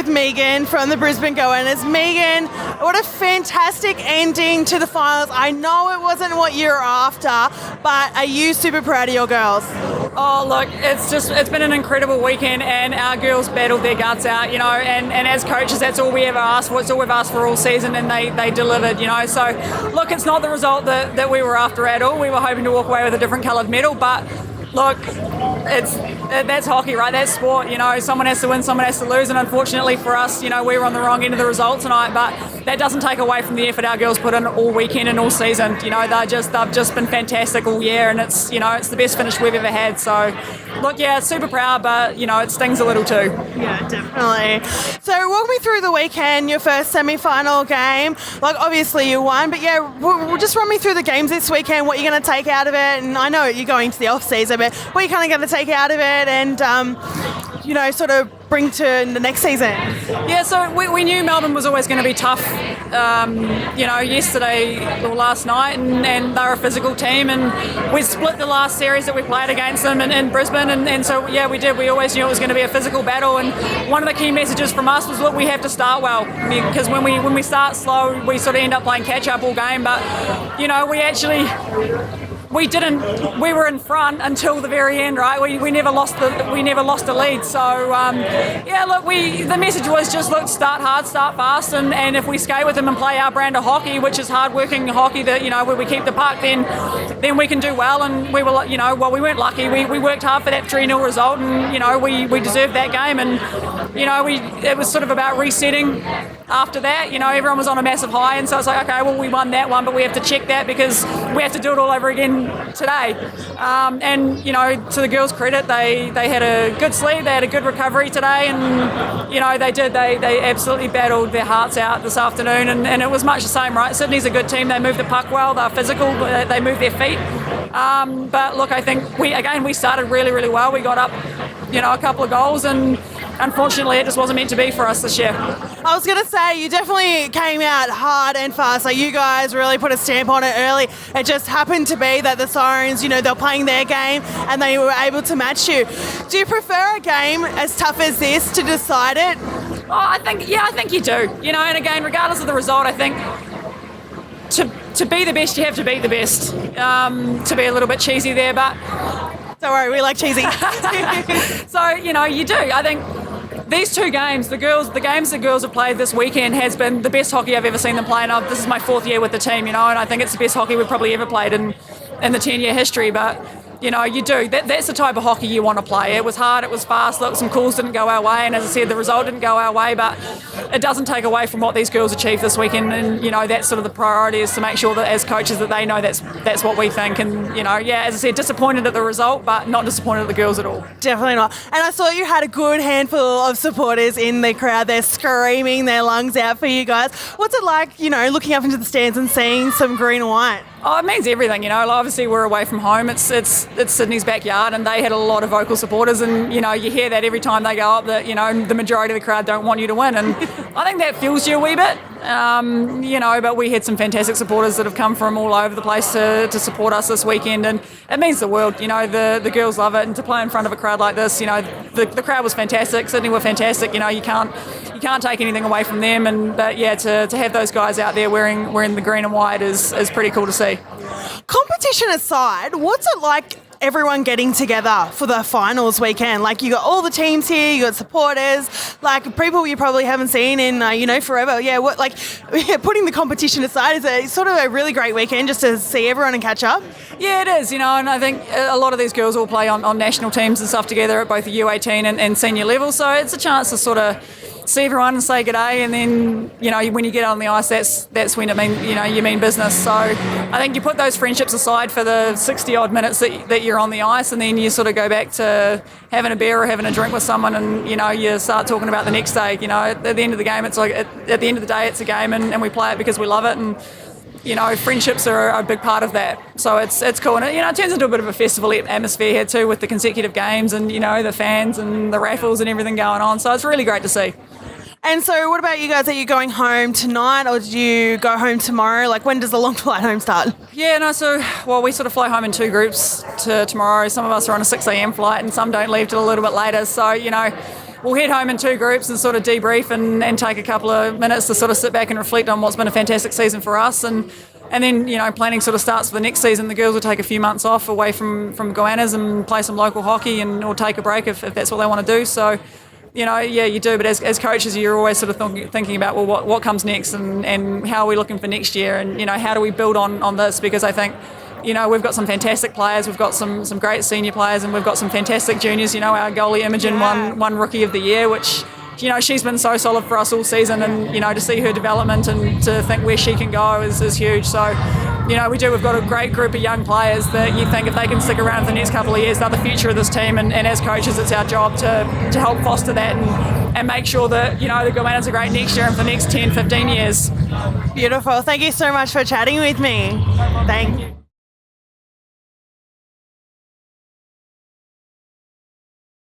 with Megan from the Brisbane Goannas. Megan, what a fantastic ending to the finals. I know it wasn't what you were after, but are you super proud of your girls? Oh, look, it's been an incredible weekend, and our girls battled their guts out, you know, and as coaches, that's all we ever asked for. It's all we've asked for all season, and they delivered, you know. So, look, it's not the result that we were after at all. We were hoping to walk away with a different coloured medal, but look, that's hockey, right? That's sport, you know. Someone has to win, someone has to lose, and unfortunately for us, you know, we were on the wrong end of the result tonight, but that doesn't take away from the effort our girls put in all weekend and all season. You know, they've just been fantastic all year, and it's the best finish we've ever had. So, look, yeah, super proud, but, you know, it stings a little too. Yeah, definitely. So walk me through the weekend, your first semi-final game. Like, obviously you won, but yeah, we'll just run me through the games this weekend, what you're going to take out of it. And I know you're going to the off-season, but what are you kind of going to take out of it and, you know, sort of bring to the next season? Yeah, so we knew Melbourne was always going to be tough, you know, yesterday or last night, and they're a physical team, and we split the last series that we played against them in Brisbane, and so, yeah, we did. We always knew it was going to be a physical battle, and one of the key messages from us was, look, we have to start well, because when we start slow, we sort of end up playing catch-up all game, but, you know, we were in front until the very end, right? We never lost the lead. So yeah, look, the message was just, look, start hard, start fast, and if we skate with them and play our brand of hockey, which is hard-working hockey, that, you know, where we keep the puck, then we can do well. And we were, you know, well, we weren't lucky. We worked hard for that 3-0 result, and, you know, we deserved that game. And, you know, it was sort of about resetting. After that, you know, everyone was on a massive high, and so it's like, okay, well, we won that one, but we have to check that because we have to do it all over again today. And, you know, to the girls' credit, they had a good sleep, they had a good recovery today, and, you know, they absolutely battled their hearts out this afternoon, and it was much the same, right? Sydney's a good team, they move the puck well, they're physical, they move their feet. But look, I think we started really, really well. We got up, you know, a couple of goals, and unfortunately it just wasn't meant to be for us this year. I was going to say, you definitely came out hard and fast. Like, you guys really put a stamp on it early. It just happened to be that the Sirens, you know, they're playing their game and they were able to match you. Do you prefer a game as tough as this to decide it? Oh, I think you do. You know, and again, regardless of the result, I think to be the best, you have to beat the best. To be a little bit cheesy there, but don't worry, we like cheesy. So, you know, you do. I think these two games, the games the girls have played this weekend has been the best hockey I've ever seen them play, and this is my 4th year with the team, you know, and I think it's the best hockey we've probably ever played in the 10-year history. But, you know, you do. That's the type of hockey you want to play. It was hard, it was fast, look, some calls didn't go our way, and as I said, the result didn't go our way, but it doesn't take away from what these girls achieved this weekend, and, you know, that's sort of the priority, is to make sure that as coaches that they know that's what we think. And, you know, yeah, as I said, disappointed at the result, but not disappointed at the girls at all. Definitely not. And I saw you had a good handful of supporters in the crowd. They're screaming their lungs out for you guys. What's it like, you know, looking up into the stands and seeing some green and white? Oh, it means everything, you know. Obviously, we're away from home. It's Sydney's backyard, and they had a lot of vocal supporters, and, you know, you hear that every time they go up, that, you know, the majority of the crowd don't want you to win, and I think that fuels you a wee bit, you know, but we had some fantastic supporters that have come from all over the place to support us this weekend, and it means the world, you know. The girls love it, and to play in front of a crowd like this, you know, the crowd was fantastic, Sydney were fantastic, you know, you can't take anything away from them, but yeah, to have those guys out there wearing the green and white is pretty cool to see. Competition aside, what's it like everyone getting together for the finals weekend? Like, you got all the teams here, you got supporters, like people you probably haven't seen in, you know, forever. Yeah, putting the competition aside, it's sort of a really great weekend just to see everyone and catch up. Yeah, it is, you know, and I think a lot of these girls all play on national teams and stuff together at both the U18 and senior level, so it's a chance to sort of see everyone and say g'day, and then, you know, when you get on the ice, that's when you mean business. So I think you put those friendships aside for the 60 odd minutes that you're on the ice, and then you sort of go back to having a beer or having a drink with someone, and, you know, you start talking about the next day. You know, at the end of the game, it's like at the end of the day, it's a game, and we play it because we love it, and, you know, friendships are a big part of that. So it's cool, and it turns into a bit of a festival atmosphere here too, with the consecutive games and, you know, the fans and the raffles and everything going on. So it's really great to see. And so what about you guys? Are you going home tonight, or did you go home tomorrow? Like, when does the long flight home start? Yeah, no, we sort of fly home in 2 groups to tomorrow. Some of us are on a 6 a.m. flight and some don't leave till a little bit later. So, you know, we'll head home in 2 groups and sort of debrief and take a couple of minutes to sort of sit back and reflect on what's been a fantastic season for us. And then, planning sort of starts for the next season. The girls will take a few months off away from Goannas and play some local hockey or take a break if that's what they want to do. So, you do. But as coaches, you're always sort of thinking about, well, what comes next and how are we looking for next year and, how do we build on this? Because I think, we've got some fantastic players. We've got some great senior players and we've got some fantastic juniors. Our goalie Imogen won Rookie of the Year, which... she's been so solid for us all season and, to see her development and to think where she can go is huge. So, we've got a great group of young players that you think if they can stick around for the next couple of years, they're the future of this team. And as coaches, it's our job to help foster that and make sure that, the Goannas are great next year and for the next 10, 15 years. Beautiful. Thank you so much for chatting with me. Thank you.